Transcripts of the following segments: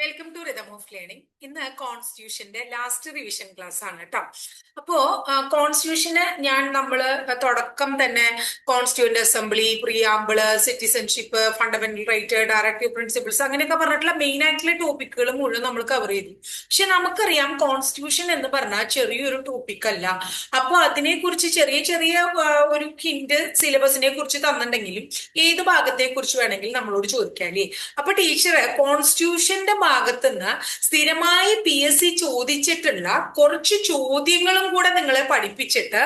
Welcome to rhythm of learning. ഇന്ന് കോൺസ്റ്റിറ്റ്യൂഷന്റെ last revision class ആണ് കേട്ടോ. അപ്പോ കോൺസ്റ്റിറ്റ്യൂഷന് നമ്മള് തുടക്കം തന്നെ constituent assembly, preamble, citizenship, fundamental right, directive principles അങ്ങനെയൊക്കെ പറഞ്ഞിട്ടുള്ള മെയിൻ ആയിട്ടുള്ള ടോപ്പിക്കുകൾ മുഴുവൻ നമ്മൾ കവർ ചെയ്തു. പക്ഷെ നമുക്കറിയാം കോൺസ്റ്റിറ്റ്യൂഷൻ എന്ന് പറഞ്ഞാൽ ചെറിയൊരു ടോപ്പിക് അല്ല. അപ്പൊ അതിനെക്കുറിച്ച് ചെറിയ ചെറിയ ഒരു ഹിന്റ് സിലബസിനെ കുറിച്ച് തന്നിട്ടുണ്ടെങ്കിലും ഏത് ഭാഗത്തെ കുറിച്ച് വേണമെങ്കിലും നമ്മളോട് ചോദിക്കാല്ലേ. അപ്പൊ ടീച്ചർ കോൺസ്റ്റിറ്റ്യൂഷന്റെ ഭാഗത്തുനിന്ന് സ്ഥിരമായി PSC ചോദിച്ചിട്ടുള്ള കുറച്ച് ചോദ്യങ്ങളും കൂടെ നിങ്ങളെ പഠിപ്പിച്ചിട്ട്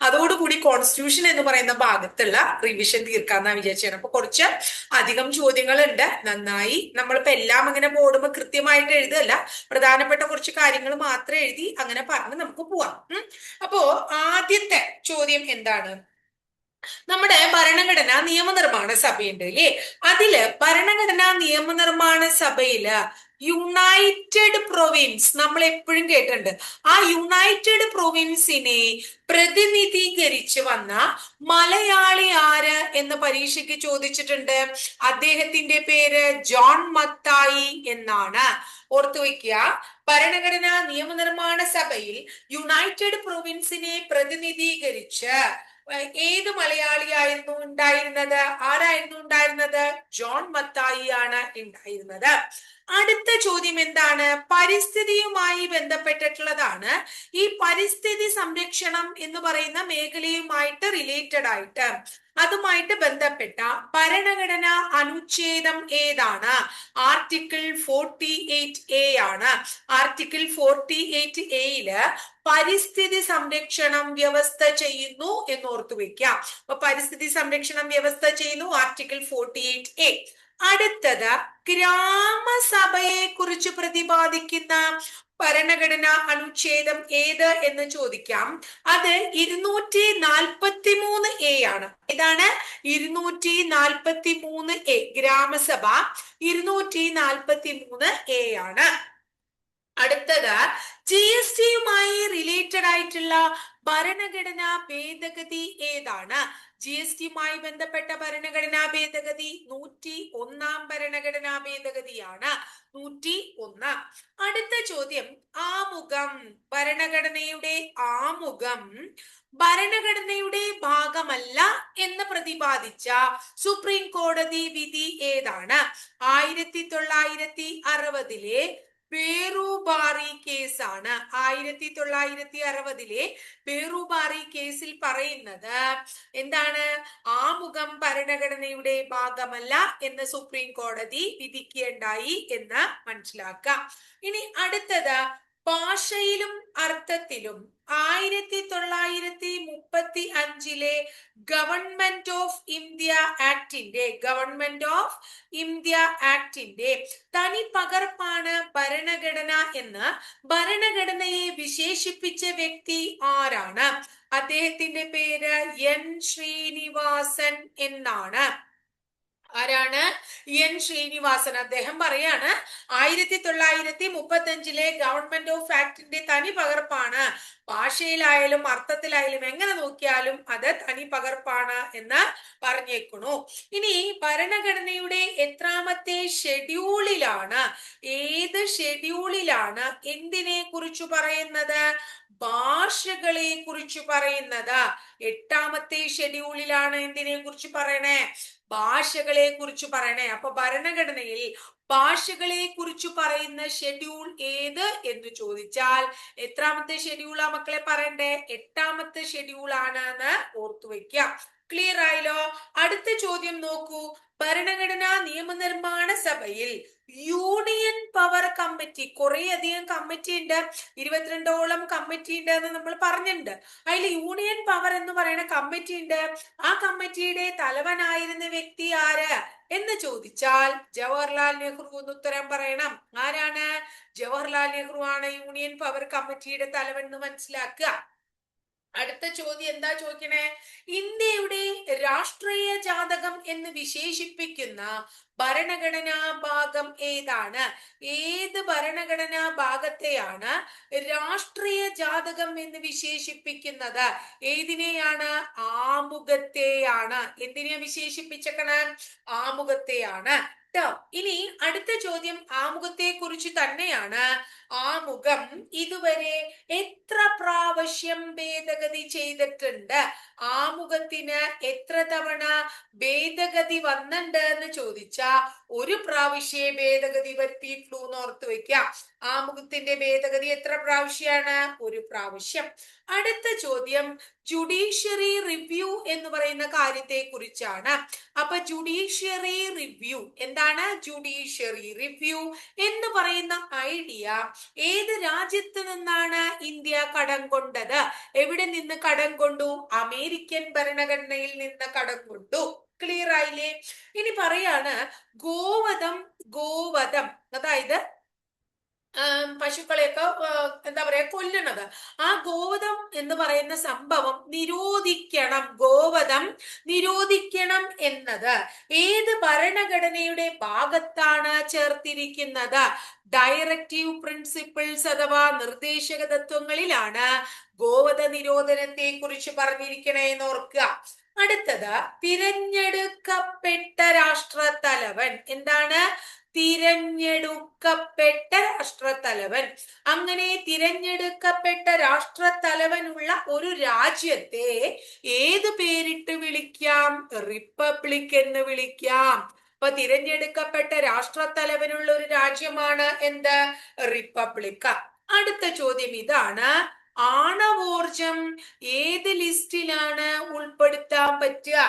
അതോടുകൂടി കോൺസ്റ്റിറ്റ്യൂഷൻ എന്ന് പറയുന്ന ഭാഗത്തുള്ള റിവിഷൻ തീർക്കാന്നാ വിചാരിച്ചാണ്. അപ്പൊ കുറച്ച് അധികം ചോദ്യങ്ങളുണ്ട്. നന്നായി നമ്മളിപ്പോ എല്ലാം അങ്ങനെ ബോർഡുമ്പോ കൃത്യമായിട്ട് എഴുതല്ല, പ്രധാനപ്പെട്ട കുറച്ച് കാര്യങ്ങൾ മാത്രം എഴുതി അങ്ങനെ പറഞ്ഞ് നമുക്ക് പോവാം. അപ്പോ ആദ്യത്തെ ചോദ്യം എന്താണ്? നമ്മുടെ ഭരണഘടനാ നിയമനിർമ്മാണ സഭയുണ്ട് അല്ലേ? അതില് ഭരണഘടനാ നിയമനിർമ്മാണ സഭയില് യുണൈറ്റഡ് പ്രൊവിൻസ് നമ്മൾ എപ്പോഴും കേട്ടിട്ടുണ്ട്. ആ യുണൈറ്റഡ് പ്രൊവിൻസിനെ പ്രതിനിധീകരിച്ച് വന്ന മലയാളി ആര് എന്ന് പരീക്ഷയ്ക്ക് ചോദിച്ചിട്ടുണ്ട്. അദ്ദേഹത്തിന്റെ പേര് ജോൺ മത്തായി എന്നാണ്. ഓർത്തു വയ്ക്കുക, ഭരണഘടനാ നിയമനിർമ്മാണ സഭയിൽ യുണൈറ്റഡ് പ്രൊവിൻസിനെ പ്രതിനിധീകരിച്ച് ഏത് മലയാളിയായിരുന്നു ഉണ്ടായിരുന്നത്? ആരായിരുന്നു ഉണ്ടായിരുന്നത്? ജോൺ മത്തായി ആണ് ഉണ്ടായിരുന്നത്. അടുത്ത ചോദ്യം എന്താണ്? പരിസ്ഥിതിയുമായി ബന്ധപ്പെട്ടിട്ടുള്ളതാണ്. ഈ പരിസ്ഥിതി സംരക്ഷണം എന്ന് പറയുന്ന മേഖലയുമായിട്ട് റിലേറ്റഡ് ആയിട്ട് അതുമായിട്ട് ബന്ധപ്പെട്ട ഭരണഘടനാ അനുച്ഛേദം ഏതാണ്? ആർട്ടിക്കിൾ 48A ആണ്. ആർട്ടിക്കിൾ 48Aയില് പരിസ്ഥിതി സംരക്ഷണം വ്യവസ്ഥ ചെയ്യുന്നു എന്ന് ഓർത്തു വെക്കാം. അപ്പൊ പരിസ്ഥിതി സംരക്ഷണം വ്യവസ്ഥ ചെയ്യുന്നു ആർട്ടിക്കിൾ 48A. അടുത്തത് ഗ്രാമസഭയെ കുറിച്ച് പ്രതിപാദിക്കുന്ന ഭരണഘടനാ അനുച്ഛേദം ഏത് എന്ന് ചോദിക്കാം. അത് 243A ആണ്. ഇതാണ് 243A. ഗ്രാമസഭ 243A ആണ്. അടുത്തത് GSTയുമായി റിലേറ്റഡ് ആയിട്ടുള്ള ഭരണഘടനാ ഭേദഗതി ഏതാണ്? GSTയുമായി ബന്ധപ്പെട്ട ഭരണഘടനാ ഭേദഗതി 101 ഭരണഘടനാ ഭേദഗതിയാണ്. 101. അടുത്ത ചോദ്യം, ആമുഖം. ഭരണഘടനയുടെ ആമുഖം ഭരണഘടനയുടെ ഭാഗമല്ല എന്ന് പ്രതിപാദിച്ച സുപ്രീം കോടതി വിധി ഏതാണ്? 1960 പേറുബാറി കേസാണ്. 1960 പേറുബാറി കേസിൽ പറയുന്നത് എന്താണ്? ആമുഖം ഭരണഘടനയുടെ ഭാഗമല്ല എന്ന് സുപ്രീം കോടതി വിധിക്കുകയുണ്ടായി എന്ന് മനസ്സിലാക്കാം. ഇനി അടുത്തത്, ഭാഷയിലും അർത്ഥത്തിലും 1935 ഗവൺമെന്റ് ഓഫ് ഇന്ത്യ ആക്ടിന്റെ തനി പകർപ്പാണ് ഭരണഘടന എന്ന് ഭരണഘടനയെ വിശേഷിപ്പിച്ച വ്യക്തി ആരാണ്? അദ്ദേഹത്തിന്റെ പേര് N. ശ്രീനിവാസൻ എന്നാണ്. ആരാണ്? N. ശ്രീനിവാസൻ. അദ്ദേഹം പറയാണ് 1935 ഗവൺമെന്റ് ഓഫ് ആക്ടിന്റെ തനി പകർപ്പാണ്. ഭാഷയിലായാലും അർത്ഥത്തിലായാലും എങ്ങനെ നോക്കിയാലും അത് തനി പകർപ്പാണ് എന്ന് പറഞ്ഞേക്കണു. ഇനി ഭരണഘടനയുടെ എത്രാമത്തെ ഷെഡ്യൂളിലാണ്, ഏത് ഷെഡ്യൂളിലാണ് എന്തിനെ കുറിച്ച് പറയുന്നത്? ഭാഷകളെ കുറിച്ച് പറയുന്നത്. 8ാമത്തെ ഷെഡ്യൂളിലാണ് എന്തിനെ കുറിച്ച് പറയണേ? ഭാഷകളെ കുറിച്ച് പറയണേ. അപ്പൊ ഭരണഘടനയിൽ ഭാഷകളെ കുറിച്ച് പറയുന്ന ഷെഡ്യൂൾ ഏത് എന്ന് ചോദിച്ചാൽ എത്രാമത്തെ ഷെഡ്യൂളാ മക്കളെ പറയണ്ടേ? 8ാമത്തെ ഷെഡ്യൂൾ ആണെന്ന് ഓർത്തു വെക്കാം. ക്ലിയർ ആയല്ലോ? അടുത്ത ചോദ്യം നോക്കൂ. ഭരണഘടനാ നിയമനിർമ്മാണ സഭയിൽ യൂണിയൻ പവർ കമ്മിറ്റി, കുറെ അധികം കമ്മിറ്റി ഉണ്ട്, 22ഓളം കമ്മിറ്റി ഉണ്ട് എന്ന് നമ്മൾ പറഞ്ഞിട്ടുണ്ട്. അതിൽ യൂണിയൻ പവർ എന്ന് പറയുന്ന കമ്മിറ്റി ഉണ്ട്. ആ കമ്മിറ്റിയുടെ തലവനായിരുന്ന വ്യക്തി ആര് എന്ന് ചോദിച്ചാൽ ജവഹർലാൽ നെഹ്റു എന്ന് ഉത്തരം പറയണം. ആരാണ്? ജവഹർലാൽ നെഹ്റു ആണ് യൂണിയൻ പവർ കമ്മിറ്റിയുടെ തലവൻ എന്ന് മനസ്സിലാക്കുക. അടുത്ത ചോദ്യം എന്താ ചോദിക്കണേ? ഇന്ത്യയുടെ രാഷ്ട്രീയ ജാതകം എന്ന് വിശേഷിപ്പിക്കുന്ന ഭരണഘടനാ ഭാഗം ഏതാണ്? ഏത് ഭരണഘടനാ ഭാഗത്തെയാണ് രാഷ്ട്രീയ ജാതകം എന്ന് വിശേഷിപ്പിക്കുന്നത്? ഏതിനെയാണ്? ആമുഖത്തെയാണ്. എന്തിനെ വിശേഷിപ്പിച്ചേക്കണ? ആമുഖത്തെയാണ്. ട്ടോ. ഇനി അടുത്ത ചോദ്യം ആമുഖത്തെ കുറിച്ച് തന്നെയാണ്. ആമുഖം ഇതുവരെ എത്ര പ്രാവശ്യം ഭേദഗതി ചെയ്തിട്ടുണ്ട്? ആമുഖത്തിന് എത്ര തവണ ഭേദഗതി വന്നിട്ടുണ്ട് എന്ന് ചോദിച്ചാ ഒരു പ്രാവശ്യേ ഭേദഗതി വരുത്തിയിട്ടുള്ളൂ എന്ന് ഓർത്ത് വെക്കാം. ആമുഖത്തിന്റെ ഭേദഗതി എത്ര പ്രാവശ്യമാണ്? ഒരു പ്രാവശ്യം. അടുത്ത ചോദ്യം ജുഡീഷ്യറി റിവ്യൂ എന്ന് പറയുന്ന കാര്യത്തെ കുറിച്ചാണ്. അപ്പൊ ജുഡീഷ്യറി റിവ്യൂ എന്താണ്? ജുഡീഷ്യറി റിവ്യൂ എന്ന് പറയുന്ന ഐഡിയ ഏത് രാജ്യത്ത് നിന്നാണ് ഇന്ത്യ കടം കൊണ്ടത്? എവിടെ നിന്ന് കടം കൊണ്ടു? അമേരിക്കൻ ഭരണഘടനയിൽ നിന്ന് കടം കൊണ്ടു. ക്ലിയർ ആയില്ലേ? ഇനി പറയാണ് ഗോവധം അതായത് പശുക്കളെയൊക്കെ എന്താ പറയാ കൊല്ലുന്നത്. ആ ഗോവധം എന്ന് പറയുന്ന സംഭവം നിരോധിക്കണം. ഗോവധം നിരോധിക്കണം എന്നത് ഏത് ഭരണഘടനയുടെ ഭാഗത്താണ് ചേർത്തിരിക്കുന്നത്? ഡയറക്റ്റീവ് പ്രിൻസിപ്പിൾസ് അഥവാ നിർദ്ദേശക തത്വങ്ങളിലാണ് ഗോവധ നിരോധനത്തെ കുറിച്ച് പറഞ്ഞിരിക്കണേന്ന് ഓർക്കുക. അടുത്തത് തിരഞ്ഞെടുക്കപ്പെട്ട രാഷ്ട്രത്തലവൻ. എന്താണ്? തിരഞ്ഞെടുക്കപ്പെട്ട രാഷ്ട്രത്തലവൻ. അങ്ങനെ തിരഞ്ഞെടുക്കപ്പെട്ട രാഷ്ട്രത്തലവനുള്ള ഒരു രാജ്യത്തെ ഏത് പേരിട്ട് വിളിക്കാം? റിപ്പബ്ലിക് എന്ന് വിളിക്കാം. അപ്പൊ തിരഞ്ഞെടുക്കപ്പെട്ട രാഷ്ട്രത്തലവനുള്ള ഒരു രാജ്യമാണ് എന്ത്? റിപ്പബ്ലിക്. അടുത്ത ചോദ്യം ഇതാണ്. ആണവോർജം ഏത് ലിസ്റ്റിലാണ് ഉൾപ്പെടുത്താൻ പറ്റുക?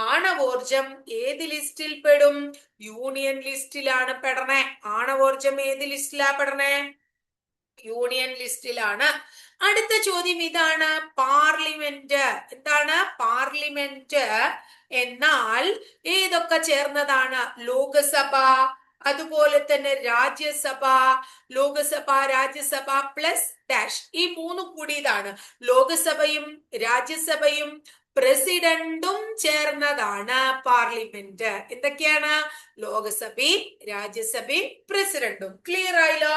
ആണവോർജം ഏത് ലിസ്റ്റിൽ പെടും? യൂണിയൻ ലിസ്റ്റിലാണ് പെടണേ. ആണവോർജം ഏത് ലിസ്റ്റിലാ പെടണേ? യൂണിയൻ ലിസ്റ്റിലാണ്. അടുത്ത ചോദ്യം ഇതാണ്. പാർലമെന്റ് എന്താണ്? പാർലമെന്റ് എന്നാൽ ഏതൊക്കെ ചേർന്നതാണ്? ലോകസഭ, അതുപോലെ തന്നെ രാജ്യസഭ, ലോകസഭ രാജ്യസഭ പ്ലസ് ഡാഷ്, ഈ മൂന്ന് കൂടിയതാണ്. ലോകസഭയും രാജ്യസഭയും പ്രസിഡന്റും ചേർന്നതാണ് പാർലമെന്റ്. എന്തൊക്കെയാണ്? ലോകസഭയും രാജ്യസഭയും പ്രസിഡന്റും. ക്ലിയർ ആയല്ലോ?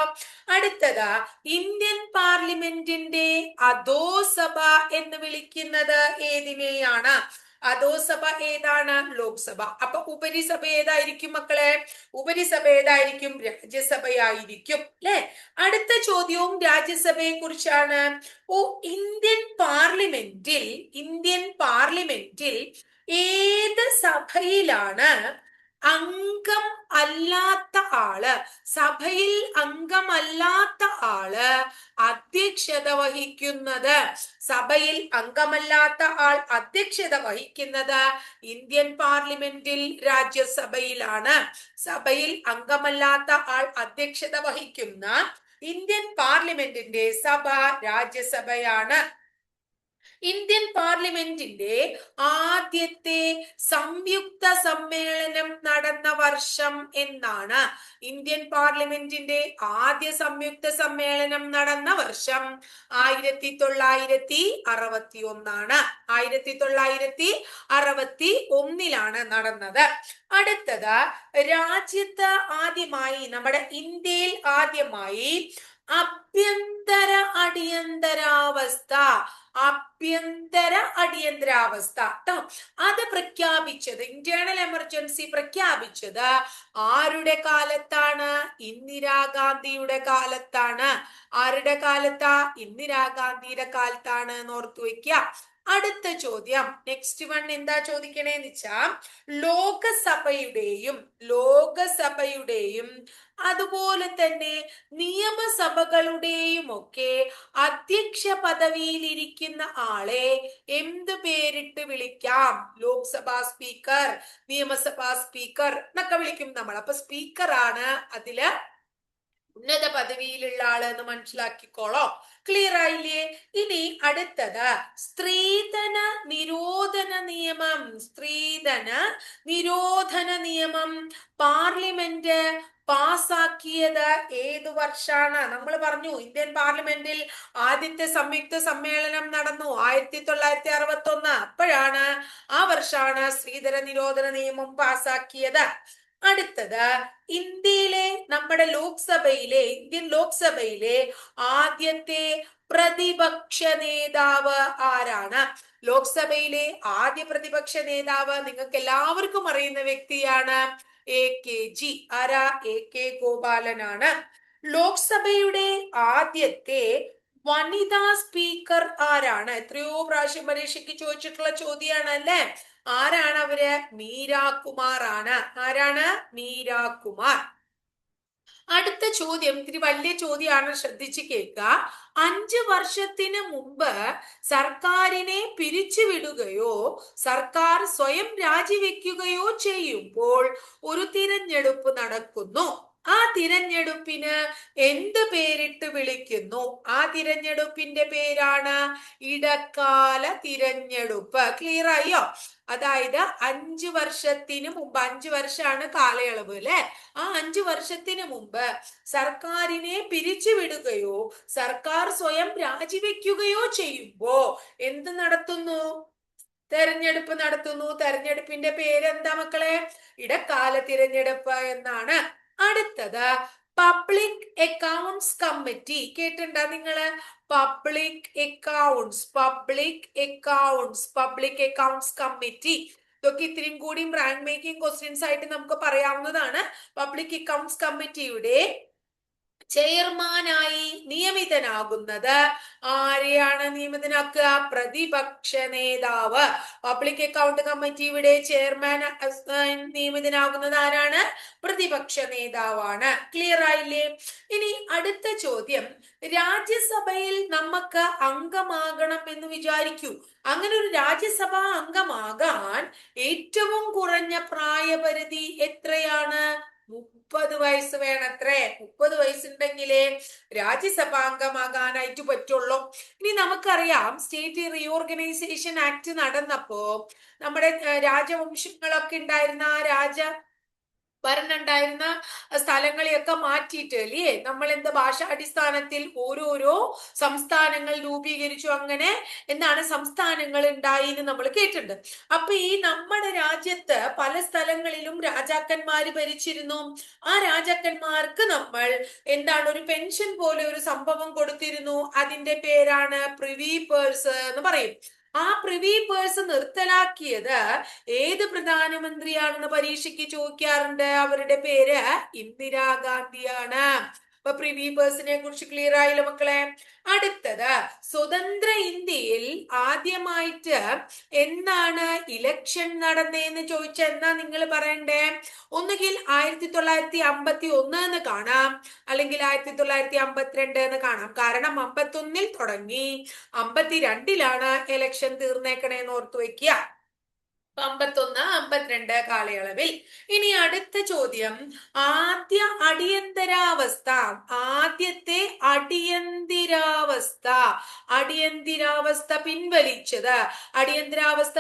അടുത്തത് ഇന്ത്യൻ പാർലമെന്റിന്റെ അധോസഭ എന്ന് വിളിക്കുന്നത് ഏതിനെയാണ്? അധോസഭ ഏതാണ്? ലോക്സഭ. അപ്പൊ ഉപരിസഭ ഏതായിരിക്കും മക്കളെ? ഉപരിസഭ ഏതായിരിക്കും? രാജ്യസഭയായിരിക്കും അല്ലെ? അടുത്ത ചോദ്യവും രാജ്യസഭയെ കുറിച്ചാണ്. ഇന്ത്യൻ പാർലമെന്റിൽ ഏത് സഭയിലാണ് അംഗം അല്ലാത്ത ആള്, സഭയിൽ അംഗമല്ലാത്ത ആള് അധ്യക്ഷത വഹിക്കുന്നത്? സഭയിൽ അംഗമല്ലാത്ത ആൾ അധ്യക്ഷത വഹിക്കുന്നത് ഇന്ത്യൻ പാർലമെന്റിൽ രാജ്യസഭയിലാണ്. സഭയിൽ അംഗമല്ലാത്ത ആൾ അധ്യക്ഷത വഹിക്കുന്ന ഇന്ത്യൻ പാർലമെന്റിന്റെ സഭ രാജ്യസഭയാണ്. ഇന്ത്യൻ പാർലമെന്റിന്റെ ആദ്യത്തെ സംയുക്ത സമ്മേളനം നടന്ന വർഷം എന്നാണ്? ഇന്ത്യൻ പാർലമെന്റിന്റെ ആദ്യ സംയുക്ത സമ്മേളനം നടന്ന വർഷം 1961. 1961 നടന്നത്. അടുത്തത് രാജ്യത്ത് ആദ്യമായി, നമ്മുടെ ഇന്ത്യയിൽ ആദ്യമായി ആഭ്യന്തര അടിയന്തരാവസ്ഥ ട്ടോ അത് പ്രഖ്യാപിച്ചത്, ഇന്റേണൽ എമർജൻസി പ്രഖ്യാപിച്ചത് ആരുടെ കാലത്താണ്? ഇന്ദിരാഗാന്ധിയുടെ കാലത്താണ്. ആരുടെ കാലത്താ? ഇന്ദിരാഗാന്ധിയുടെ കാലത്താണ് എന്ന് ഓർത്തു വെക്കുക. അടുത്ത ചോദ്യം, നെക്സ്റ്റ് വൺ എന്താ ചോദിക്കണേന്ന് വെച്ചാ ലോകസഭയുടെയും അതുപോലെ തന്നെ നിയമസഭകളുടെയും ഒക്കെ അധ്യക്ഷ പദവിയിൽ ഇരിക്കുന്ന ആളെ എന്ത് പേരിട്ട് വിളിക്കാം? ലോക്സഭാ സ്പീക്കർ, നിയമസഭാ സ്പീക്കർ എന്നൊക്കെ വിളിക്കും നമ്മൾ. അപ്പൊ സ്പീക്കർ ആണ് അതില് ഉന്നത പദവിയിലുള്ള ആള് എന്ന് മനസ്സിലാക്കിക്കോളോ. ക്ലിയർ ആയില്ലേ? ഇനി അടുത്തത് സ്ത്രീധന നിരോധന നിയമം പാർലമെന്റ് പാസാക്കിയത് ഏതു വർഷാണ്? നമ്മൾ പറഞ്ഞു ഇന്ത്യൻ പാർലമെന്റിൽ ആദ്യത്തെ സംയുക്ത സമ്മേളനം നടന്നു 1961. അപ്പോഴാണ്, ആ വർഷാണ് സ്ത്രീധന നിരോധന നിയമം പാസാക്കിയത്. അടുത്തത് ഇന്ത്യൻ ലോക്സഭയിലെ ആദ്യത്തെ പ്രതിപക്ഷ നേതാവ് ആരാണ്? ലോക്സഭയിലെ ആദ്യ പ്രതിപക്ഷ നേതാവ് നിങ്ങൾക്ക് എല്ലാവർക്കും അറിയുന്ന വ്യക്തിയാണ് AKG. ആരാ? AK ഗോപാലനാണ്. ലോക്സഭയുടെ ആദ്യത്തെ വനിതാ സ്പീക്കർ ആരാണ്? എത്രയോ പ്രാവശ്യം പരീക്ഷയ്ക്ക് ചോദിച്ചിട്ടുള്ള ചോദ്യമാണ് അല്ലെ? ആരാണ് അവര്? മീരാ കുമാർ ആണ്. ആരാണ്? മീരാ കുമാർ. അടുത്ത ചോദ്യം ഇത്തിരി വലിയ ചോദ്യമാണ്, ശ്രദ്ധിച്ച് കേൾക്കുക. 5 വർഷത്തിന് മുമ്പ് സർക്കാരിനെ പിരിച്ചുവിടുകയോ സർക്കാർ സ്വയം രാജിവെക്കുകയോ ചെയ്യുമ്പോൾ ഒരു തിരഞ്ഞെടുപ്പ് നടക്കുന്നു. ആ തിരഞ്ഞെടുപ്പിന് എന്ത് പേരിട്ട് വിളിക്കുന്നു? ആ തിരഞ്ഞെടുപ്പിന്റെ പേരാണ് ഇടക്കാല തിരഞ്ഞെടുപ്പ്. ക്ലിയർ ആയോ? അതായത് 5 വർഷത്തിന് മുമ്പ്, 5 വർഷമാണ് കാലയളവ് അല്ലെ? ആ 5 വർഷത്തിന് മുമ്പ് സർക്കാരിനെ പിരിച്ചുവിടുകയോ സർക്കാർ സ്വയം രാജിവെക്കുകയോ ചെയ്യുമ്പോ എന്ത് നടത്തുന്നു? തെരഞ്ഞെടുപ്പ് നടത്തുന്നു. തെരഞ്ഞെടുപ്പിന്റെ പേര് എന്താ മക്കളെ? ഇടക്കാല തിരഞ്ഞെടുപ്പ് എന്നാണ്. അടുത്തത് പബ്ലിക് അക്കൗണ്ട്സ് കമ്മിറ്റി. കേട്ടിട്ടുണ്ടോ നിങ്ങള്? Public accounts, public accounts, public accounts committee. ഇതൊക്കെ ഇത്രയും കൂടി റാങ്ക് മേക്കിംഗ് ക്വസ്റ്റ്യൻസ് ആയിട്ട് നമുക്ക് പറയാവുന്നതാണ്. പബ്ലിക് അക്കൗണ്ട്സ് കമ്മിറ്റിയുടെ ചെയർമാനായി നിയമിതനാകുന്നത് ആരെയാണ് നിയമിതനാക്കുക? പ്രതിപക്ഷ നേതാവ്. പബ്ലിക് അക്കൗണ്ട് കമ്മിറ്റിയുടെ ചെയർമാൻ നിയമിതനാകുന്നത് ആരാണ്? പ്രതിപക്ഷ നേതാവാണ്. ക്ലിയർ ആയില്ലേ? ഇനി അടുത്ത ചോദ്യം, രാജ്യസഭയിൽ നമുക്ക് അംഗമാകണം എന്ന് വിചാരിക്കൂ. അങ്ങനെ ഒരു രാജ്യസഭാ അംഗമാകാൻ ഏറ്റവും കുറഞ്ഞ പ്രായപരിധി എത്രയാണ്? 30 വയസ്സ് വേണത്രേ. 30 വയസ്സുണ്ടെങ്കിലേ രാജ്യസഭാംഗമാകാനായിട്ട് പറ്റുള്ളൂ. ഇനി നമുക്കറിയാം, സ്റ്റേറ്റ് റീഓർഗനൈസേഷൻ ആക്ട് നടന്നപ്പോ നമ്മുടെ രാജവംശങ്ങളൊക്കെ ഉണ്ടായിരുന്ന ആ ഭരണുണ്ടായിരുന്ന സ്ഥലങ്ങളെയൊക്കെ മാറ്റിയിട്ട് അല്ലേ നമ്മൾ എന്ത് ഭാഷാടിസ്ഥാനത്തിൽ ഓരോരോ സംസ്ഥാനങ്ങൾ രൂപീകരിച്ചു. അങ്ങനെ എന്താണ് സംസ്ഥാനങ്ങൾ ഉണ്ടായി എന്ന് നമ്മൾ കേട്ടിട്ടുണ്ട്. അപ്പൊ ഈ നമ്മുടെ രാജ്യത്ത് പല സ്ഥലങ്ങളിലും രാജാക്കന്മാര് ഭരിച്ചിരുന്നു. ആ രാജാക്കന്മാർക്ക് നമ്മൾ എന്താണ് ഒരു പെൻഷൻ പോലെ ഒരു സംഭവം കൊടുത്തിരുന്നു. അതിന്റെ പേരാണ് പ്രിവി പേഴ്സ് എന്ന് പറയും. ആ പ്രിവി പേഴ്സ് നിർത്തലാക്കിയത് ഏത് പ്രധാനമന്ത്രിയാണെന്ന് പരീക്ഷയ്ക്ക് ചോദിക്കാറുണ്ട്. അവരുടെ പേര് ഇന്ദിരാഗാന്ധിയാണ്. അപ്പൊ പ്രിവി പേഴ്സിനെ കുറിച്ച് ക്ലിയർ ആയില്ല മക്കളെ? അടുത്തത്, സ്വതന്ത്ര ഇന്ത്യയിൽ ആദ്യമായിട്ട് എന്നാണ് ഇലക്ഷൻ നടന്നതെന്ന് ചോദിച്ചാൽ എന്നാ നിങ്ങൾ പറയണ്ടേ? ഒന്നുകിൽ 1951 എന്ന് കാണാം, അല്ലെങ്കിൽ 1952 എന്ന് കാണാം. കാരണം 51-ൽ തുടങ്ങി 52-ലാണ് ഇലക്ഷൻ തീർന്നേക്കണേന്ന് ഓർത്തു വെക്കുക. 51, 52 കാലയളവിൽ. ഇനി അടുത്ത ചോദ്യം, ആദ്യത്തെ അടിയന്തിരാവസ്ഥ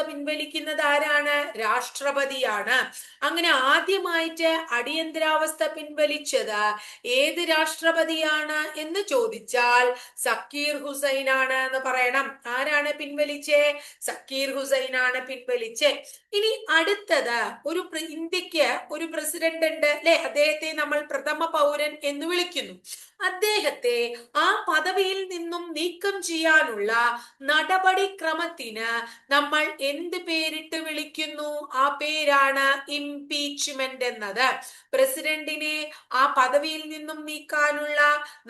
പിൻവലിക്കുന്നത് ആരാണ്? രാഷ്ട്രപതിയാണ്. അങ്ങനെ ആദ്യമായിട്ട് അടിയന്തരാവസ്ഥ പിൻവലിച്ചത് ഏത് രാഷ്ട്രപതിയാണ് എന്ന് ചോദിച്ചാൽ സക്കീർ ഹുസൈൻ ആണ് എന്ന് പറയണം. ആരാണ് പിൻവലിച്ചേ? സക്കീർ ഹുസൈൻ ആണ് പിൻവലിച്ചേ. ഇനി അടുത്തത്, ഇന്ത്യക്ക് ഒരു പ്രസിഡന്റ് ഉണ്ട് അല്ലെ? അദ്ദേഹത്തെ നമ്മൾ പ്രഥമ പൗരൻ എന്ന് വിളിക്കുന്നു. അദ്ദേഹത്തെ ആ പദവിയിൽ നിന്നും നീക്കം ചെയ്യാനുള്ള നടപടിക്രമത്തിന് നമ്മൾ എന്ത് പേരിട്ട് വിളിക്കുന്നു? ആ പേരാണ് ഇംപീച്ച്മെന്റ് എന്നത്. പ്രസിഡന്റിനെ ആ പദവിയിൽ നിന്നും നീക്കാനുള്ള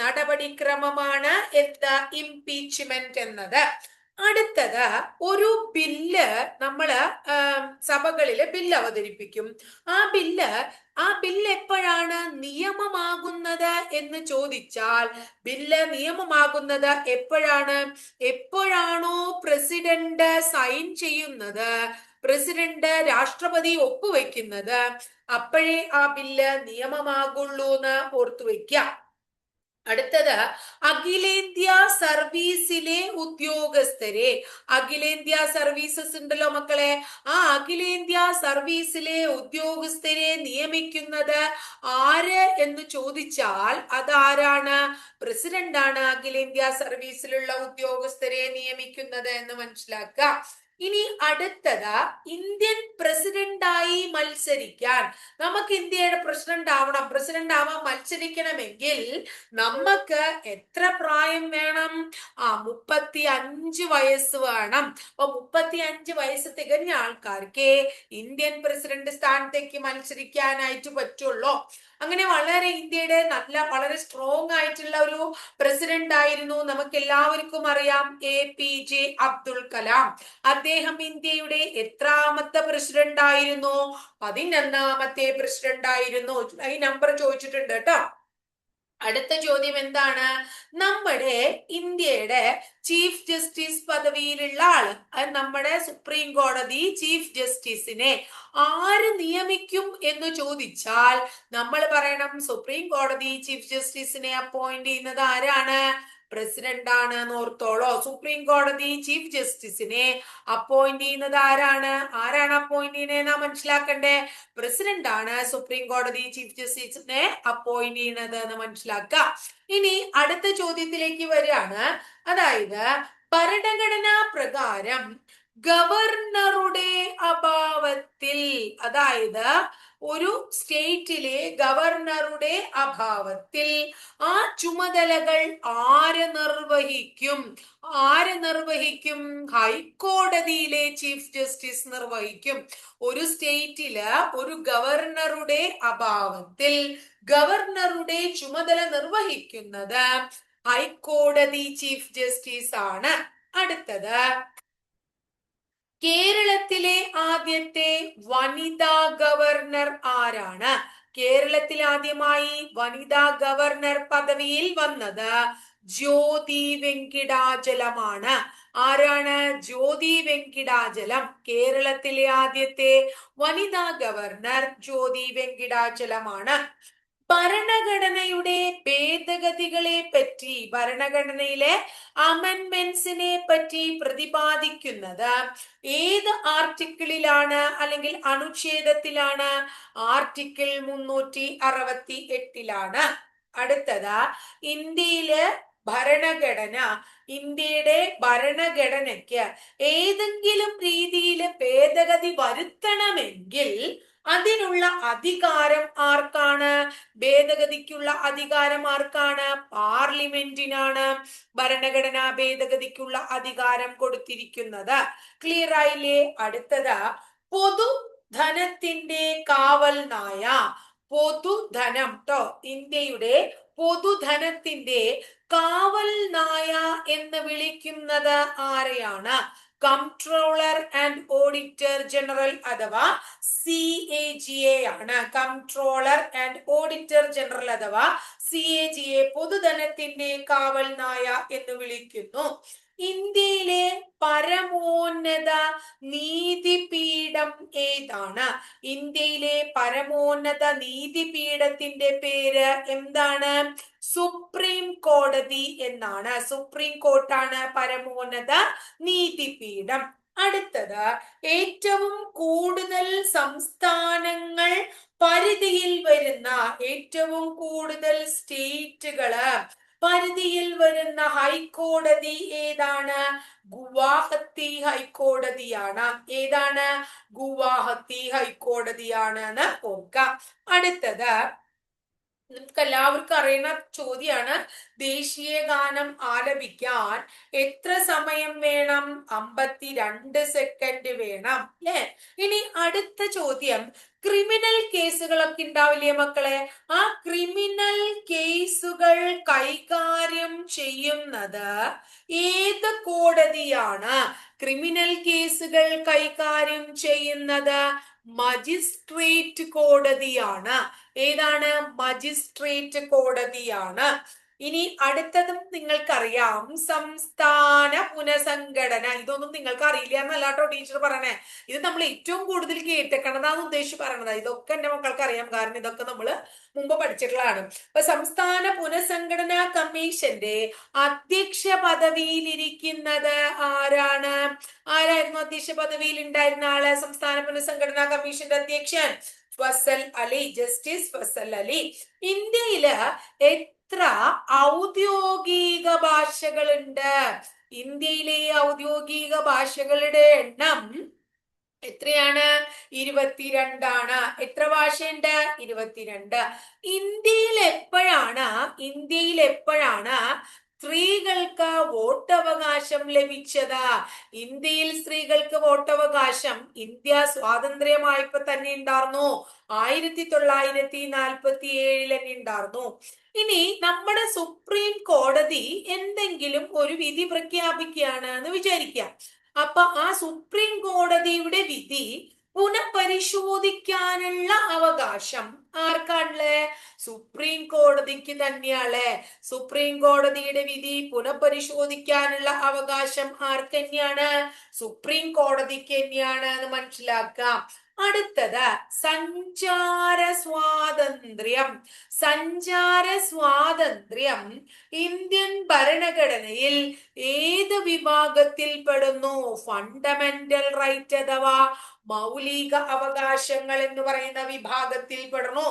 നടപടിക്രമമാണ് എന്ത്? ഇംപീച്ച്മെന്റ് എന്നത്. അടുത്തത്, ഒരു ബില്ല് നമ്മള് സഭകളില് ബില്ല് അവതരിപ്പിക്കും. ആ ബില്ല് എപ്പോഴാണ് നിയമമാകുന്നത് എന്ന് ചോദിച്ചാൽ ബില്ല് നിയമമാകുന്നത് എപ്പോഴാണോ പ്രസിഡന്റ് സൈൻ ചെയ്യുന്നത്, പ്രസിഡന്റ് രാഷ്ട്രപതി ഒപ്പുവെക്കുന്നത്, അപ്പോഴേ ആ ബില്ല് നിയമമാകുള്ളൂ എന്ന് ഓർത്തു വെക്കുക. അടുത്തത്, അഖിലേന്ത്യാ സർവീസിലെ ഉദ്യോഗസ്ഥരെ, അഖിലേന്ത്യാ സർവീസസ് ഉണ്ടല്ലോ മക്കളെ, ആ അഖിലേന്ത്യാ സർവീസിലെ ഉദ്യോഗസ്ഥരെ നിയമിക്കുന്നത് ആര് എന്ന് ചോദിച്ചാൽ അതാരാണ്? പ്രസിഡന്റ് ആണ് അഖിലേന്ത്യാ സർവീസിലുള്ള ഉദ്യോഗസ്ഥരെ നിയമിക്കുന്നത് എന്ന് മനസ്സിലാക്കുക. ഇനി അടുത്തത് ഇന്ത്യൻ പ്രസിഡന്റായി മത്സരിക്കാൻ, നമുക്ക് ഇന്ത്യയുടെ പ്രസിഡന്റ് ആവാൻ മത്സരിക്കണമെങ്കിൽ നമുക്ക് എത്ര പ്രായം വേണം? 35 വയസ്സ് വേണം. അപ്പൊ 35 വയസ്സ് തികഞ്ഞ ആൾക്കാർക്ക് ഇന്ത്യൻ പ്രസിഡന്റ് സ്ഥാനത്തേക്ക് മത്സരിക്കാനായിട്ട് പറ്റുള്ളൂ. അങ്ങനെ വളരെ ഇന്ത്യയുടെ വളരെ സ്ട്രോങ് ആയിട്ടുള്ള ഒരു പ്രസിഡന്റ് ആയിരുന്നു, നമുക്ക് എല്ലാവർക്കും അറിയാം, APJ അബ്ദുൽ കലാം. അദ്ദേഹം ഇന്ത്യയുടെ എത്രാമത്തെ പ്രസിഡന്റ് ആയിരുന്നു? 11ാമത്തെ പ്രസിഡന്റ് ആയിരുന്നു. ഈ നമ്പർ ചോദിച്ചിട്ടുണ്ട് കേട്ടോ. അടുത്ത ചോദ്യം എന്താണ്? നമ്മുടെ ഇന്ത്യയുടെ ചീഫ് ജസ്റ്റിസ് പദവിയിലുള്ള ആള്, നമ്മുടെ സുപ്രീം കോടതി ചീഫ് ജസ്റ്റിസിനെ ആര് നിയമിക്കും എന്ന് ചോദിച്ചാൽ നമ്മൾ പറയണം സുപ്രീം കോടതി ചീഫ് ജസ്റ്റിസിനെ അപ്പോയിന്റ് ചെയ്യുന്നത് ആരാണ്? പ്രസിഡന്റ് ആണ് എന്ന് ഓർത്തോളോ. സുപ്രീം കോടതി ചീഫ് ജസ്റ്റിസിനെ അപ്പോയിന്റ് ചെയ്യുന്നത് ആരാണ് അപ്പോയിന്റ് ചെയ്യുന്നതെന്നാ മനസ്സിലാക്കണ്ടേ? പ്രസിഡന്റ് ആണ് സുപ്രീം കോടതി ചീഫ് ജസ്റ്റിസിനെ അപ്പോയിന്റ് ചെയ്യുന്നത് എന്ന് മനസ്സിലാക്കുക. ഇനി അടുത്ത ചോദ്യത്തിലേക്ക് വരികയാണ്. അതായത് ഭരണഘടനാ പ്രകാരം ഗവർണറുടെ അഭാവത്തിൽ, അതായത് ഒരു സ്റ്റേറ്റിലെ ഗവർണറുടെ അഭാവത്തിൽ ആ ചുമതലകൾ ആര് നിർവഹിക്കും? ഹൈക്കോടതിയിലെ ചീഫ് ജസ്റ്റിസ് നിർവഹിക്കും. ഒരു സ്റ്റേറ്റില് ഒരു ഗവർണറുടെ അഭാവത്തിൽ ഗവർണറുടെ ചുമതല നിർവഹിക്കുന്നത് ഹൈക്കോടതി ചീഫ് ജസ്റ്റിസ് ആണ്. അടുത്തത് കേരളത്തിലെ ആദ്യത്തെ വനിതാ ഗവർണർ ആരാണ്? കേരളത്തിൽ ആദ്യമായി വനിതാ ഗവർണർ പദവിയിൽ വന്നത് ജ്യോതി വെങ്കിടാചലമാണ്. ആരാണ് ജ്യോതി വെങ്കിടാചലം? കേരളത്തിലെ ആദ്യത്തെ വനിതാ ഗവർണർ ജ്യോതി വെങ്കിടാചലമാണ്. ഭരണഘടനയുടെ ഭേദഗതികളെ പറ്റി, ഭരണഘടനയിലെ അമെൻമെന്റ്സിനെ പറ്റി പ്രതിപാദിക്കുന്നത് ഏത് ആർട്ടിക്കിളിലാണ് അല്ലെങ്കിൽ അനുച്ഛേദത്തിലാണ്? ആർട്ടിക്കിൾ 368. അടുത്തത് ഇന്ത്യയുടെ ഭരണഘടനയ്ക്ക് ഏതെങ്കിലും രീതിയിൽ ഭേദഗതി വരുത്തണമെങ്കിൽ അതിനുള്ള അധികാരം ആർക്കാണ്? ഭേദഗതിക്കുള്ള അധികാരം ആർക്കാണ്? പാർലമെന്റിനാണ് ഭരണഘടനാ ഭേദഗതിക്കുള്ള അധികാരം കൊടുത്തിരിക്കുന്നത്. ക്ലിയർ ആയില്ലേ? അടുത്തത് പൊതുധനത്തിന്റെ കാവൽ നായ. പൊതുധനം ഇന്ത്യയുടെ പൊതുധനത്തിന്റെ കാവൽ നായ എന്ന് വിളിക്കുന്നത് ആരെയാണ്? കംട്രോളർ ആൻഡ് ഓഡിറ്റർ ജനറൽ അഥവാ CAGA ആണ്. കംട്രോളർ ആൻഡ് ഓഡിറ്റർ ജനറൽ അഥവാ CAGA പൊതുധനത്തിന്റെ കാവൽ നായ എന്ന് വിളിക്കുന്നു. ഇന്ത്യയിലെ പരമോന്നത നീതിപീഠം ഏതാണ്? ഇന്ത്യയിലെ പരമോന്നത നീതിപീഠത്തിന്റെ പേര് എന്താണ്? സുപ്രീം കോടതി എന്നാണ്. സുപ്രീം കോർട്ടാണ് പരമോന്നത നീതിപീഠം. അടുത്തത് ഏറ്റവും കൂടുതൽ സംസ്ഥാനങ്ങൾ പരിധിയിൽ വരുന്ന, ഏറ്റവും കൂടുതൽ സ്റ്റേറ്റുകള് പരിധിയിൽ വരുന്ന ഹൈക്കോടതി ഏതാണ്? ഗുവാഹത്തി ഹൈക്കോടതിയാണ്. ഏതാണ്? ഗുവാഹത്തി ഹൈക്കോടതിയാണ് എന്ന് ഓർക്കാം. അടുത്തത് നമുക്ക് എല്ലാവർക്കും അറിയുന്ന ചോദ്യമാണ്. ദേശീയ ഗാനം ആലപിക്കാൻ എത്ര സമയം വേണം? 52 സെക്കൻഡ് വേണം അല്ലെ? ഇനി അടുത്ത ചോദ്യം, ക്രിമിനൽ കേസുകളൊക്കെ ഉണ്ടാവില്ലേ മക്കളെ? ആ ക്രിമിനൽ കേസുകൾ കൈകാര്യം ചെയ്യുന്നത് ഏത് കോടതിയാണ്? ക്രിമിനൽ കേസുകൾ കൈകാര്യം ചെയ്യുന്നത് മജിസ്ട്രേറ്റ് കോടതിയാണ്. ഏതാണ്? മജിസ്ട്രേറ്റ് കോടതിയാണ്. ഇനി അടുത്തതും നിങ്ങൾക്കറിയാം, സംസ്ഥാന പുനഃസംഘടന. ഇതൊന്നും നിങ്ങൾക്ക് അറിയില്ല എന്നല്ല കേട്ടോ ടീച്ചർ പറയണേ. ഇത് നമ്മൾ ഏറ്റവും കൂടുതൽ കേട്ടേക്കണതാണ് ഉദ്ദേശിച്ച് പറയണത്. ഇതൊക്കെ എന്റെ മക്കൾക്ക് അറിയാം, കാരണം ഇതൊക്കെ നമ്മൾ മുമ്പ് പഠിച്ചിട്ടുള്ളതാണ്. അപ്പൊ സംസ്ഥാന പുനഃസംഘടനാ കമ്മീഷന്റെ അധ്യക്ഷ പദവിയിലിരിക്കുന്നത് ആരാണ്? ആരായിരുന്നു അധ്യക്ഷ പദവിയിൽ ഉണ്ടായിരുന്ന ആള്? സംസ്ഥാന പുനഃസംഘടനാ കമ്മീഷന്റെ അധ്യക്ഷൻ ഫസൽ അലി, ജസ്റ്റിസ് ഫസൽ അലി. ഇന്ത്യയില് എത്ര ഔദ്യോഗിക ഭാഷകളുണ്ട്? ഇന്ത്യയിലെ ഔദ്യോഗിക ഭാഷകളുടെ എണ്ണം എത്രയാണ്? 22 എത്ര ഭാഷയുണ്ട്? 22. ഇന്ത്യയിൽ എപ്പോഴാണ് സ്ത്രീകൾക്ക് വോട്ടവകാശം ലഭിച്ചത്? ഇന്ത്യയിൽ സ്ത്രീകൾക്ക് വോട്ടവകാശം ഇന്ത്യ സ്വാതന്ത്ര്യമായപ്പോ തന്നെ ഉണ്ടായിരുന്നു. 1947 തന്നെ ഉണ്ടായിരുന്നു. ഇനി നമ്മുടെ സുപ്രീം കോടതി എന്തെങ്കിലും ഒരു വിധി പ്രഖ്യാപിക്കുകയാണ് എന്ന് വിചാരിക്കാം. അപ്പൊ ആ സുപ്രീം കോടതിയുടെ വിധി പുനഃപരിശോധിക്കാനുള്ള അവകാശം ആർക്കാണല്ലേ? സുപ്രീം കോടതിക്ക് തന്നെയാണ്. സുപ്രീം കോടതിയുടെ വിധി പുനഃപരിശോധിക്കാനുള്ള അവകാശം ആർക്ക് തന്നെയാണ്? സുപ്രീം കോടതിക്ക് തന്നെയാണ് എന്ന് മനസ്സിലാക്കാം. അടുത്തത് സഞ്ചാര സ്വാതന്ത്ര്യം. സഞ്ചാര സ്വാതന്ത്ര്യം ഇന്ത്യൻ ഭരണഘടനയിൽ ഏത് വിഭാഗത്തിൽ പെടുന്നു? ഫണ്ടമെന്റൽ റൈറ്റ് അഥവാ മൗലിക അവകാശങ്ങൾ എന്ന് പറയുന്ന വിഭാഗത്തിൽ പെടുന്നു.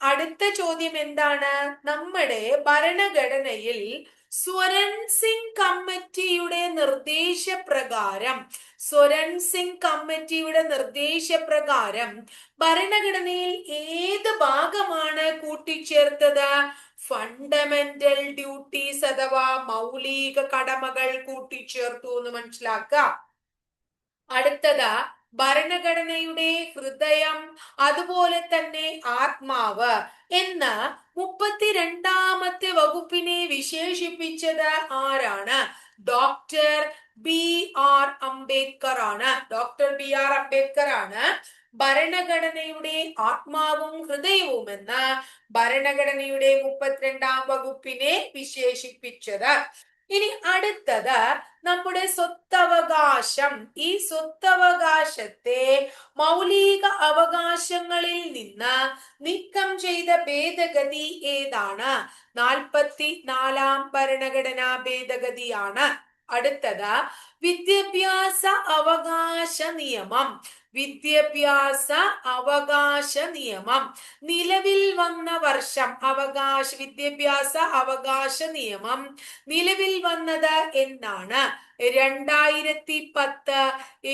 അടുത്ത ചോദ്യം എന്താണ്? നമ്മുടെ ഭരണഘടനയിൽ സ്വരൺ സിംഗ് കമ്മിറ്റിയുടെ നിർദ്ദേശപ്രകാരം ഭരണഘടനയിൽ ഏത് ഭാഗമാണ് കൂട്ടിച്ചേർത്തത്? ഫണ്ടമെന്റൽ ഡ്യൂട്ടീസ് അഥവാ മൗലിക കടമകൾ കൂട്ടിച്ചേർത്തു എന്ന് മനസ്സിലാക്കാം. അടുത്തത് ഭരണഘടനയുടെ ഹൃദയം അതുപോലെ തന്നെ ആത്മാവ് എന്ന 32ാമത്തെ വകുപ്പിനെ വിശേഷിപ്പിച്ചത് ആരാണ്? ഡോക്ടർ BR അംബേദ്കർ ആണ്. ഡോക്ടർ BR അംബേദ്കർ ആണ് ഭരണഘടനയുടെ ആത്മാവും ഹൃദയവും എന്ന ഭരണഘടനയുടെ 32ാം വകുപ്പിനെ വിശേഷിപ്പിച്ചത്. ഇനി അടുത്തത് നമ്മുടെ സ്വത്തവകാശം. ഈ സ്വത്തവകാശത്തെ മൗലിക അവകാശങ്ങളിൽ നിന്ന് നീക്കം ചെയ്ത ഭേദഗതി ഏതാണ്? 44ാം ഭരണഘടനാ ഭേദഗതിയാണ്. അടുത്തത് വിദ്യാഭ്യാസ അവകാശ നിയമം. നിലവിൽ വന്ന വർഷം. വിദ്യാഭ്യാസ അവകാശ നിയമം നിലവിൽ വന്നത് എന്നാണ്? 2010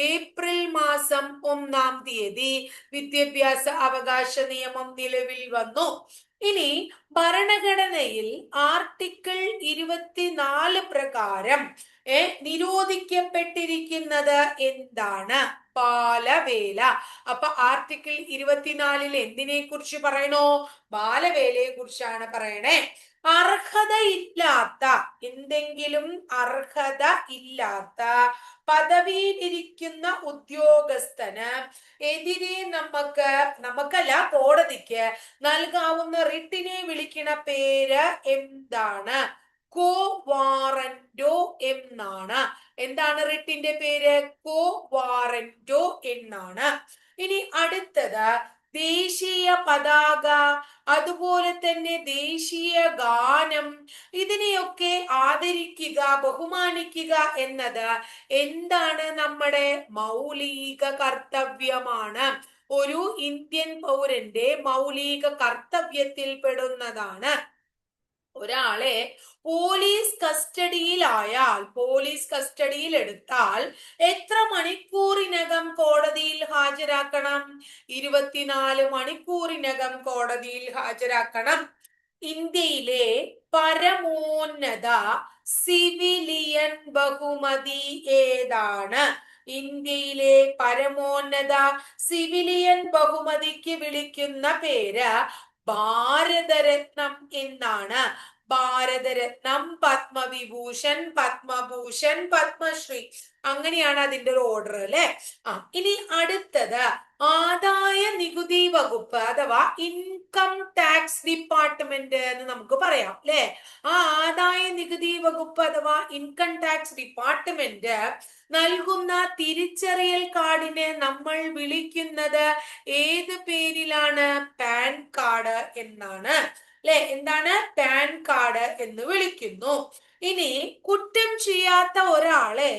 ഏപ്രിൽ മാസം 1-ാം തീയതി വിദ്യാഭ്യാസ അവകാശ നിയമം നിലവിൽ വന്നു. ഇനി ഭരണഘടനയിൽ ആർട്ടിക്കിൾ 24 പ്രകാരം നിരോധിക്കപ്പെട്ടിരിക്കുന്നത് എന്താണ്? ബാലവേല. അപ്പൊ ആർട്ടിക്കിൾ 24 എന്തിനെ കുറിച്ച് പറയണോ? ബാലവേലയെ കുറിച്ചാണ് പറയണേ. എന്തെങ്കിലും അർഹത ഇല്ലാത്ത പദവിയിലിരിക്കുന്ന ഉദ്യോഗസ്ഥന് എതിരെ നമുക്കല്ല കോടതിക്ക് നൽകാവുന്ന റിട്ടിനെ വിളിക്കണ പേര് എന്താണ്? കോ വാറന്റോ എന്നാണ്. എന്താണ് റിട്ടിന്റെ പേര്? കോ വാറന്റോ എന്നാണ്. ഇനി അടുത്തത് ദേശീയ പതാക അതുപോലെ തന്നെ ദേശീയ ഗാനം ഇതിനെയൊക്കെ ആദരിക്കുക ബഹുമാനിക്കുക എന്നത് എന്താണ്? നമ്മുടെ മൗലിക കർത്തവ്യമാണ്. ഒരു ഇന്ത്യൻ പൗരന്റെ മൗലിക കർത്തവ്യത്തിൽ പെടുന്നതാണ്. ഒരാളെ പോലീസ് കസ്റ്റഡിയിൽ എടുത്താൽ എത്ര മണിക്കൂറിനകം കോടതിയിൽ ഹാജരാക്കണം? 24 മണിക്കൂറിനകം കോടതിയിൽ ഹാജരാക്കണം. ഇന്ത്യയിലെ പരമോന്നത സിവിലിയൻ ബഹുമതി ഏതാണ്? ഇന്ത്യയിലെ പരമോന്നത സിവിലിയൻ ബഹുമതിക്ക് വിളിക്കുന്ന പേര് ഭാരതരത്നം എന്നാണ്. ഭാരതരത്നം, പത്മവിഭൂഷൺ, പത്മഭൂഷൺ, പത്മശ്രീ അങ്ങനെയാണ് അതിന്റെ ഒരു ഓർഡർ അല്ലെ. ഇനി അടുത്തത് ആദായ നികുതി വകുപ്പ് അഥവാ ഇൻകം ടാക്സ് ഡിപ്പാർട്ട്മെന്റ് എന്ന് നമുക്ക് പറയാം അല്ലെ. ആ ആദായ നികുതി വകുപ്പ് അഥവാ ഇൻകം ടാക്സ് ഡിപ്പാർട്ട്മെന്റ് നൽകുന്ന തിരിച്ചറിയൽ കാർഡിനെ നമ്മൾ വിളിക്കുന്നത് ഏത് പേരിലാണ്? പാൻ കാർഡ് എന്നാണ് അല്ലെ. എന്താണ്? പാൻ കാർഡ് എന്ന് വിളിക്കുന്നു. ഇനി കുറ്റം ചെയ്യാത്ത ഒരാളെ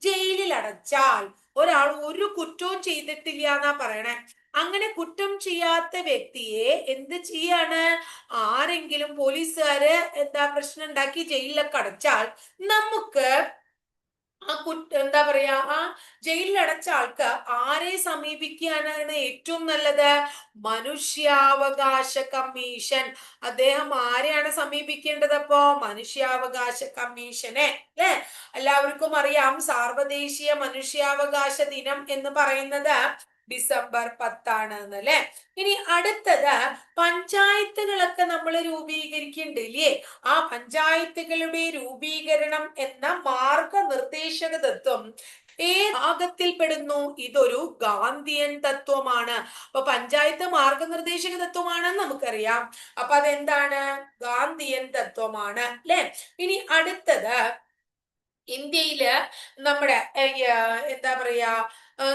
ജയിലിൽ അടച്ചാൽ ഒരാൾ ഒരു കുറ്റവും ചെയ്തിട്ടില്ല എന്നാ പറയണേ. അങ്ങനെ കുറ്റം ചെയ്യാത്ത വ്യക്തിയെ എന്ത് ചെയ്യാണ്? ആരെങ്കിലും പോലീസുകാര് പ്രശ്നം ഉണ്ടാക്കി ജയിലിലൊക്കെ അടച്ചാൽ നമുക്ക് എന്താ പറയാ, ആ ജയിലിൽ അടച്ച ആൾക്ക് ആരെ സമീപിക്കാനാണ് ഏറ്റവും നല്ലത്? മനുഷ്യാവകാശ കമ്മീഷൻ. അദ്ദേഹം ആരെയാണ് സമീപിക്കേണ്ടത്? അപ്പോ മനുഷ്യാവകാശ കമ്മീഷനെ, അല്ലെ? എല്ലാവർക്കും അറിയാം സാർവദേശീയ മനുഷ്യാവകാശ ദിനം എന്ന് പറയുന്നത് ഡിസംബർ 10 എന്നല്ലേ. ഇനി അടുത്തത്, പഞ്ചായത്തുകളൊക്കെ നമ്മൾ രൂപീകരിക്കുന്നുണ്ട്. ആ പഞ്ചായത്തുകളുടെ രൂപീകരണം എന്ന മാർഗനിർദ്ദേശക തത്വം ഏത് ഭാഗത്തിൽ പെടുന്നു? ഇതൊരു ഗാന്ധിയൻ തത്വമാണ്. അപ്പൊ പഞ്ചായത്ത് മാർഗനിർദ്ദേശക തത്വമാണെന്ന് നമുക്കറിയാം. അപ്പൊ അതെന്താണ്? ഗാന്ധിയൻ തത്വമാണ്, അല്ലെ? ഇനി അടുത്തത്, ഇന്ത്യയില് നമ്മുടെ എന്താ പറയാ,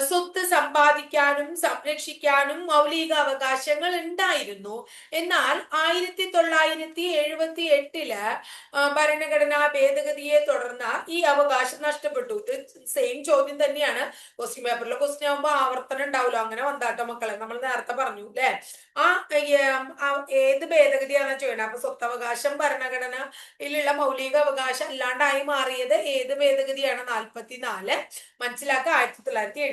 സ്വത്ത് സമ്പാദിക്കാനും സംരക്ഷിക്കാനും മൗലിക അവകാശങ്ങൾ ഉണ്ടായിരുന്നു. എന്നാൽ 1978 ഭരണഘടനാ ഭേദഗതിയെ തുടർന്ന് ഈ അവകാശം നഷ്ടപ്പെട്ടു. ഇത് സെയിം ചോദ്യം തന്നെയാണ് ക്വസ്റ്റ്യൻ പേപ്പറിലെ ക്വസ്റ്റ്യൻ ആകുമ്പോൾ ആവർത്തനം ഉണ്ടാവുമല്ലോ. അങ്ങനെ വന്നാട്ടോ മക്കളെ, നമ്മൾ നേരത്തെ പറഞ്ഞു അല്ലെ. ഏത് ഭേദഗതിയാണെന്ന് ചോദിക്കണം. അപ്പൊ സ്വത്തവകാശം ഭരണഘടനയിലുള്ള മൗലിക അവകാശം അല്ലാണ്ടായി മാറിയത് ഏത് ഭേദഗതിയാണ്? 44. മനസ്സിലാക്കുക, 1978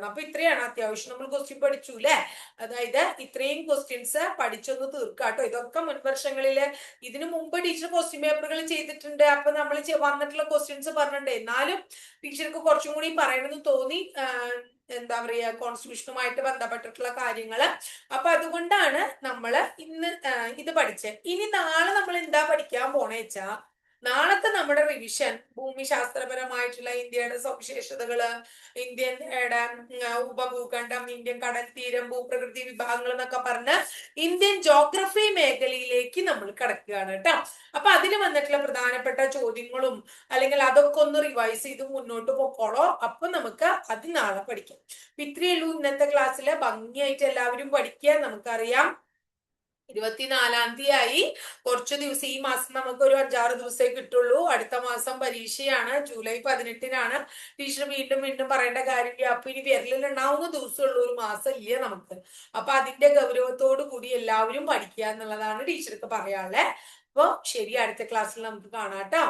അപ്പൊ ഇത്രയാണ് അത്യാവശ്യം നമ്മൾ ക്വസ്റ്റ്യൻ പഠിച്ചു അല്ലെ. അതായത് ഇത്രയും ക്വസ്റ്റ്യൻസ് പഠിച്ചൊന്ന് തീർക്കാട്ടോ. ഇതൊക്കെ മുൻ വർഷങ്ങളില് ഇതിനു മുമ്പ് ടീച്ചർ ക്വസ്റ്റ്യൻ പേപ്പറുകൾ ചെയ്തിട്ടുണ്ട്. അപ്പൊ നമ്മൾ വന്നിട്ടുള്ള ക്വസ്റ്റ്യൻസ് പറഞ്ഞിട്ടുണ്ട്. എന്നാലും ടീച്ചർക്ക് കുറച്ചും കൂടി പറയണമെന്ന് തോന്നി. എന്താ പറയാ, കോൺസ്റ്റിറ്റ്യൂഷനുമായിട്ട് ബന്ധപ്പെട്ടിട്ടുള്ള കാര്യങ്ങള്. അപ്പൊ അതുകൊണ്ടാണ് നമ്മൾ ഇന്ന് ഇത് പഠിച്ചത്. ഇനി നാളെ നമ്മൾ എന്താ പഠിക്കാൻ പോണേച്ചാ, നാളത്തെ നമ്മുടെ റിവിഷൻ ഭൂമിശാസ്ത്രപരമായിട്ടുള്ള ഇന്ത്യയുടെ സവിശേഷതകള്, ഇന്ത്യയുടെ ഉപഭൂഖണ്ഡം, ഇന്ത്യൻ കടൽ തീരം, ഭൂപ്രകൃതി വിഭാഗങ്ങൾ എന്നൊക്കെ പറഞ്ഞ് ഇന്ത്യൻ ജോഗ്രഫി മേഖലയിലേക്ക് നമ്മൾ കിടക്കുകയാണ് കേട്ടോ. അപ്പൊ അതിന് വന്നിട്ടുള്ള പ്രധാനപ്പെട്ട ചോദ്യങ്ങളും അല്ലെങ്കിൽ അതൊക്കെ ഒന്ന് റിവൈസ് ചെയ്ത് മുന്നോട്ട് പോക്കോളോ. അപ്പൊ നമുക്ക് അത് നാളെ പഠിക്കാം. ഇത്രയേ ഉള്ളൂ ഇന്നത്തെ ക്ലാസ്സില്. ഭംഗിയായിട്ട് എല്ലാവരും പഠിക്കുക. നമുക്കറിയാം 24-ാം തീയതി കുറച്ചു ദിവസം, ഈ മാസം നമുക്ക് ഒരു 5-6 ദിവസമേ കിട്ടുള്ളൂ. അടുത്ത മാസം പരീക്ഷയാണ്, ജൂലൈ 18-നാണ്. ടീച്ചർ വീണ്ടും വീണ്ടും പറയേണ്ട കാര്യമില്ല. അപ്പൊ ഇനി വിരലിലുണ്ടാവുന്ന ദിവസമുള്ള ഒരു മാസം ഇല്ല നമുക്ക്. അപ്പൊ അതിന്റെ ഗൗരവത്തോടു കൂടി എല്ലാവരും പഠിക്കുക എന്നുള്ളതാണ് ടീച്ചർക്ക് പറയാനുള്ളത്. അപ്പൊ ശരി, അടുത്ത ക്ലാസ്സിൽ നമുക്ക് കാണാം കേട്ടോ.